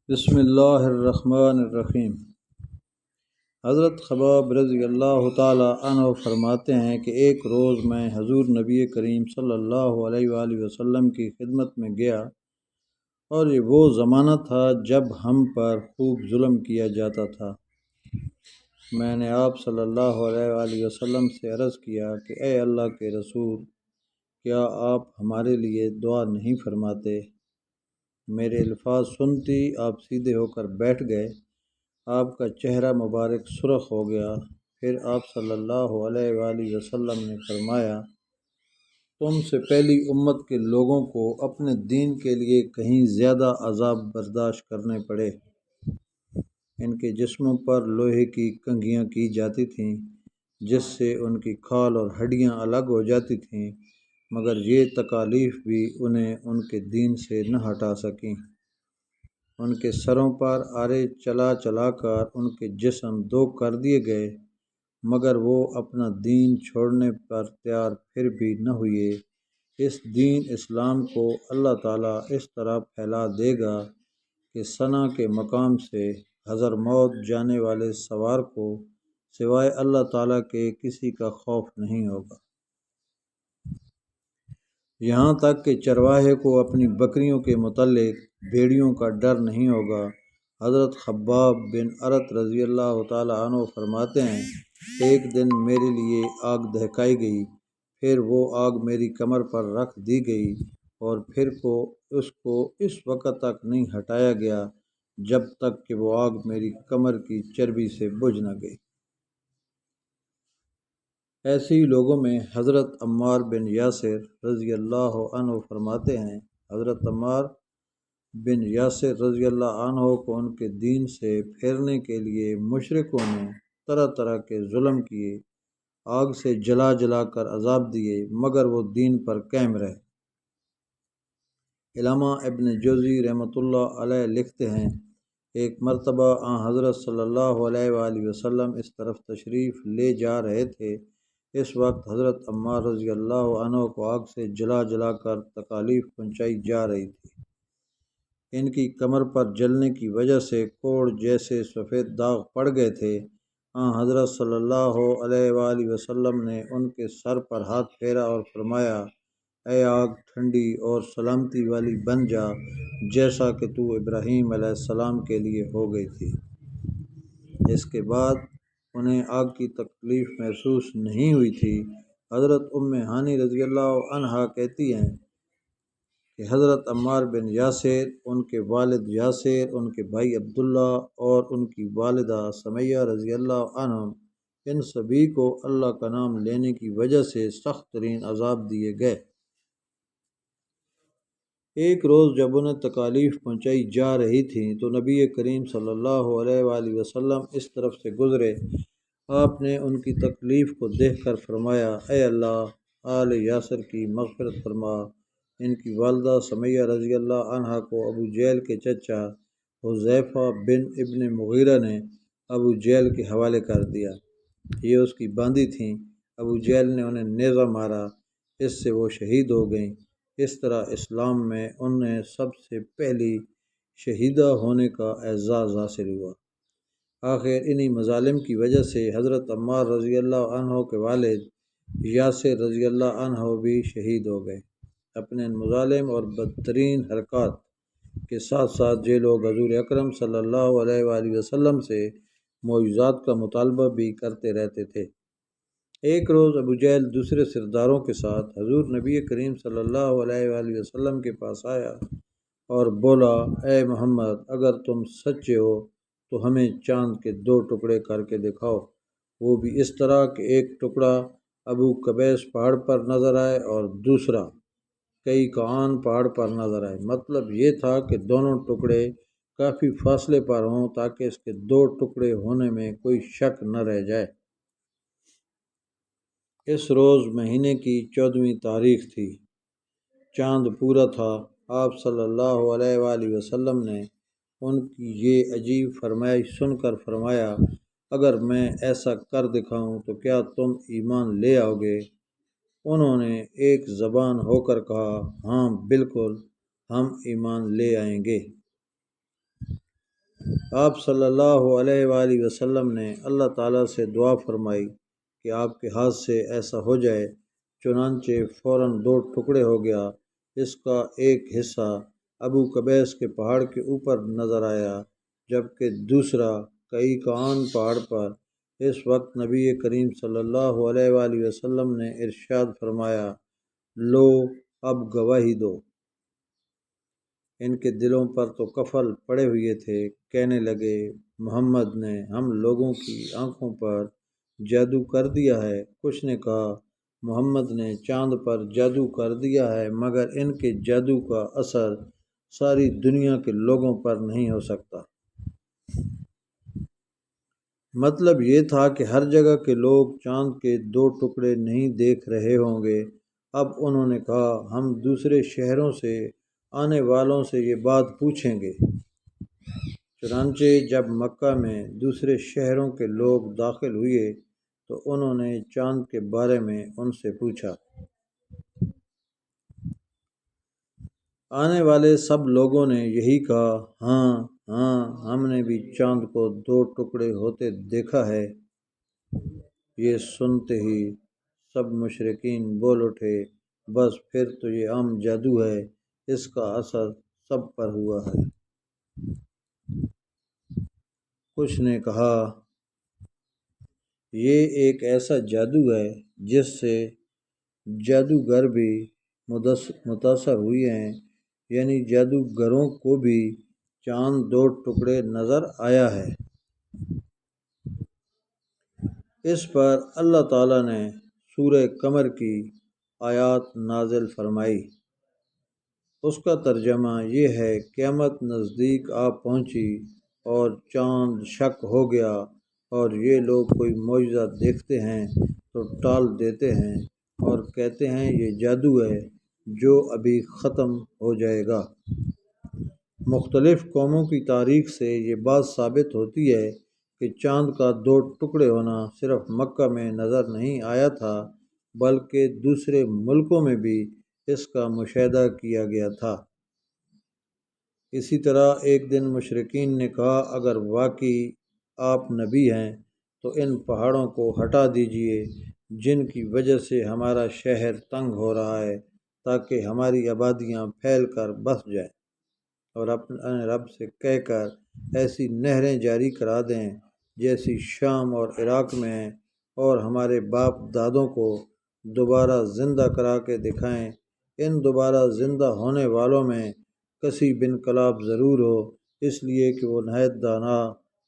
بسم اللہ الرحمن الرحیم۔ حضرت خباب رضی اللہ تعالی عنہ فرماتے ہیں کہ ایک روز میں حضور نبی کریم صلی اللہ علیہ وآلہ وسلم کی خدمت میں گیا، اور یہ وہ زمانہ تھا جب ہم پر خوب ظلم کیا جاتا تھا۔ میں نے آپ صلی اللہ علیہ وآلہ وسلم سے عرض کیا کہ اے اللہ کے رسول، کیا آپ ہمارے لیے دعا نہیں فرماتے؟ میرے الفاظ سنتی آپ سیدھے ہو کر بیٹھ گئے۔ آپ کا چہرہ مبارک سرخ ہو گیا۔ پھر آپ صلی اللہ علیہ وآلہ وسلم نے فرمایا، تم سے پہلی امت کے لوگوں کو اپنے دین کے لیے کہیں زیادہ عذاب برداشت کرنے پڑے۔ ان کے جسموں پر لوہے کی کنگھیاں کی جاتی تھیں جس سے ان کی کھال اور ہڈیاں الگ ہو جاتی تھیں، مگر یہ تکالیف بھی انہیں ان کے دین سے نہ ہٹا سکیں۔ ان کے سروں پر آرے چلا چلا کر ان کے جسم دو کر دیے گئے، مگر وہ اپنا دین چھوڑنے پر تیار پھر بھی نہ ہوئے۔ اس دین اسلام کو اللہ تعالیٰ اس طرح پھیلا دے گا کہ ثنا کے مقام سے حضرموت جانے والے سوار کو سوائے اللہ تعالیٰ کے کسی کا خوف نہیں ہوگا۔ یہاں تک کہ چرواہے کو اپنی بکریوں کے متعلق بھیڑیوں کا ڈر نہیں ہوگا۔ حضرت خباب بن ارت رضی اللہ تعالی عنہ فرماتے ہیں، ایک دن میرے لیے آگ دہکائی گئی، پھر وہ آگ میری کمر پر رکھ دی گئی، اور پھر اس کو اس وقت تک نہیں ہٹایا گیا جب تک کہ وہ آگ میری کمر کی چربی سے بجھ نہ گئی۔ ایسے ہی لوگوں میں حضرت عمار بن یاسر رضی اللہ عنہ فرماتے ہیں، حضرت عمار بن یاسر رضی اللہ عنہ کو ان کے دین سے پھیرنے کے لیے مشرکوں نے طرح طرح کے ظلم کیے، آگ سے جلا جلا کر عذاب دیے، مگر وہ دین پر قائم رہے۔ علامہ ابن جوزی رحمۃ اللہ علیہ لکھتے ہیں، ایک مرتبہ حضرت صلی اللہ علیہ وآلہ وسلم اس طرف تشریف لے جا رہے تھے۔ اس وقت حضرت عمار رضی اللہ عنہ کو آگ سے جلا جلا کر تکالیف پہنچائی جا رہی تھی۔ ان کی کمر پر جلنے کی وجہ سے کوڑ جیسے سفید داغ پڑ گئے تھے۔ حضرت صلی اللہ علیہ وآلہ وسلم نے ان کے سر پر ہاتھ پھیرا اور فرمایا، اے آگ ٹھنڈی اور سلامتی والی بن جا، جیسا کہ تو ابراہیم علیہ السلام کے لیے ہو گئی تھی۔ اس کے بعد انہیں آگ کی تکلیف محسوس نہیں ہوئی تھی۔ حضرت ام ہانی رضی اللہ عنہا کہتی ہیں کہ حضرت عمار بن یاسر، ان کے والد یاسر، ان کے بھائی عبداللہ اور ان کی والدہ سمیہ رضی اللہ عنہم، ان سبھی کو اللہ کا نام لینے کی وجہ سے سخت ترین عذاب دیے گئے۔ ایک روز جب انہیں تکالیف پہنچائی جا رہی تھیں تو نبی کریم صلی اللہ علیہ وآلہ وسلم اس طرف سے گزرے۔ آپ نے ان کی تکلیف کو دیکھ کر فرمایا، اے اللہ، آل یاسر کی مغفرت فرما۔ ان کی والدہ سمیہ رضی اللہ عنہا کو ابو جہل کے چچا حذیفہ بن ابن مغیرہ نے ابو جہل کے حوالے کر دیا۔ یہ اس کی باندی تھیں۔ ابو جہل نے انہیں نیزہ مارا، اس سے وہ شہید ہو گئیں۔ اس طرح اسلام میں انہیں سب سے پہلی شہیدہ ہونے کا اعزاز حاصل ہوا۔ آخر انہی مظالم کی وجہ سے حضرت عمار رضی اللہ عنہ کے والد یاسر رضی اللہ عنہ بھی شہید ہو گئے۔ اپنے ان مظالم اور بدترین حرکات کے ساتھ ساتھ یہ لوگ حضور اکرم صلی اللہ علیہ وآلہ وسلم سے معجزات کا مطالبہ بھی کرتے رہتے تھے۔ ایک روز ابو جہل دوسرے سرداروں کے ساتھ حضور نبی کریم صلی اللہ علیہ وآلہ وسلم کے پاس آیا اور بولا، اے محمد، اگر تم سچے ہو تو ہمیں چاند کے 2 ٹکڑے کر کے دکھاؤ، وہ بھی اس طرح کہ ایک ٹکڑا ابو قبیس پہاڑ پر نظر آئے اور دوسرا کئی کعان پہاڑ پر نظر آئے۔ مطلب یہ تھا کہ دونوں ٹکڑے کافی فاصلے پر ہوں تاکہ اس کے 2 ٹکڑے ہونے میں کوئی شک نہ رہ جائے۔ اس روز مہینے کی 14ویں تاریخ تھی، چاند پورا تھا۔ آپ صلی اللہ علیہ وآلہ وسلم نے ان کی یہ عجیب فرمائش سن کر فرمایا، اگر میں ایسا کر دکھاؤں تو کیا تم ایمان لے آؤ گے؟ انہوں نے ایک زبان ہو کر کہا، ہاں بالکل، ہم ایمان لے آئیں گے۔ آپ صلی اللہ علیہ وآلہ وسلم نے اللہ تعالیٰ سے دعا فرمائی کہ آپ کے ہاتھ سے ایسا ہو جائے، چنانچہ فوراً 2 ٹکڑے ہو گیا۔ اس کا ایک حصہ ابو قبیس کے پہاڑ کے اوپر نظر آیا، جبکہ دوسرا کئی کان پہاڑ پر۔ اس وقت نبی کریم صلی اللہ علیہ وآلہ وسلم نے ارشاد فرمایا، لو اب گواہی دو۔ ان کے دلوں پر تو قفل پڑے ہوئے تھے، کہنے لگے، محمد نے ہم لوگوں کی آنکھوں پر جادو کر دیا ہے۔ کچھ نے کہا، محمد نے چاند پر جادو کر دیا ہے، مگر ان کے جادو کا اثر ساری دنیا کے لوگوں پر نہیں ہو سکتا۔ مطلب یہ تھا کہ ہر جگہ کے لوگ چاند کے 2 ٹکڑے نہیں دیکھ رہے ہوں گے۔ اب انہوں نے کہا، ہم دوسرے شہروں سے آنے والوں سے یہ بات پوچھیں گے۔ چنانچہ جب مکہ میں دوسرے شہروں کے لوگ داخل ہوئے تو انہوں نے چاند کے بارے میں ان سے پوچھا۔ آنے والے سب لوگوں نے یہی کہا، ہاں ہاں، ہم نے بھی چاند کو 2 ٹکڑے ہوتے دیکھا ہے۔ یہ سنتے ہی سب مشرکین بول اٹھے، بس پھر تو یہ عام جادو ہے، اس کا اثر سب پر ہوا ہے۔ کچھ نے کہا، یہ ایک ایسا جادو ہے جس سے جادوگر بھی متاثر ہوئے ہیں، یعنی جادوگروں کو بھی چاند 2 ٹکڑے نظر آیا ہے۔ اس پر اللہ تعالیٰ نے سورہ قمر کی آیات نازل فرمائی۔ اس کا ترجمہ یہ ہے، قیامت نزدیک آ پہنچی اور چاند شک ہو گیا، اور یہ لوگ کوئی معجزہ دیکھتے ہیں تو ٹال دیتے ہیں اور کہتے ہیں یہ جادو ہے جو ابھی ختم ہو جائے گا۔ مختلف قوموں کی تاریخ سے یہ بات ثابت ہوتی ہے کہ چاند کا 2 ٹکڑے ہونا صرف مکہ میں نظر نہیں آیا تھا، بلکہ دوسرے ملکوں میں بھی اس کا مشاہدہ کیا گیا تھا۔ اسی طرح ایک دن مشرکین نے کہا، اگر واقعی آپ نبی ہیں تو ان پہاڑوں کو ہٹا دیجئے جن کی وجہ سے ہمارا شہر تنگ ہو رہا ہے، تاکہ ہماری آبادیاں پھیل کر بس جائیں، اور اپنے رب سے کہہ کر ایسی نہریں جاری کرا دیں جیسی شام اور عراق میں ہیں، اور ہمارے باپ دادوں کو دوبارہ زندہ کرا کے دکھائیں۔ ان دوبارہ زندہ ہونے والوں میں کسی بن کلاب ضرور ہو، اس لیے کہ وہ نہایت دانا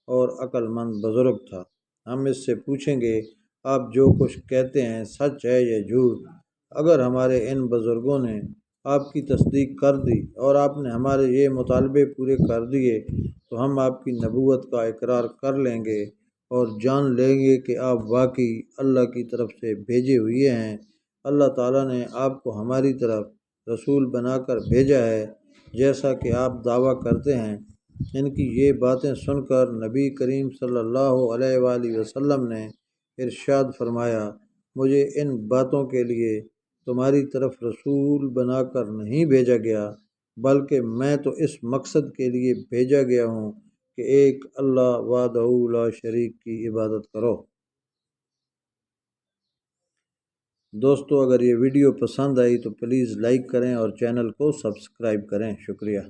اور عقل مند بزرگ تھا۔ ہم اس سے پوچھیں گے، آپ جو کچھ کہتے ہیں سچ ہے یا جھوٹ؟ اگر ہمارے ان بزرگوں نے آپ کی تصدیق کر دی اور آپ نے ہمارے یہ مطالبے پورے کر دیے تو ہم آپ کی نبوت کا اقرار کر لیں گے اور جان لیں گے کہ آپ واقعی اللہ کی طرف سے بھیجے ہوئے ہیں۔ اللہ تعالیٰ نے آپ کو ہماری طرف رسول بنا کر بھیجا ہے، جیسا کہ آپ دعویٰ کرتے ہیں۔ ان کی یہ باتیں سن کر نبی کریم صلی اللہ علیہ وآلہ وسلم نے ارشاد فرمایا، مجھے ان باتوں کے لیے تمہاری طرف رسول بنا کر نہیں بھیجا گیا، بلکہ میں تو اس مقصد کے لیے بھیجا گیا ہوں کہ ایک اللہ وحدہ لا شریک کی عبادت کرو۔ دوستو، اگر یہ ویڈیو پسند آئی تو پلیز لائک کریں اور چینل کو سبسکرائب کریں۔ شکریہ۔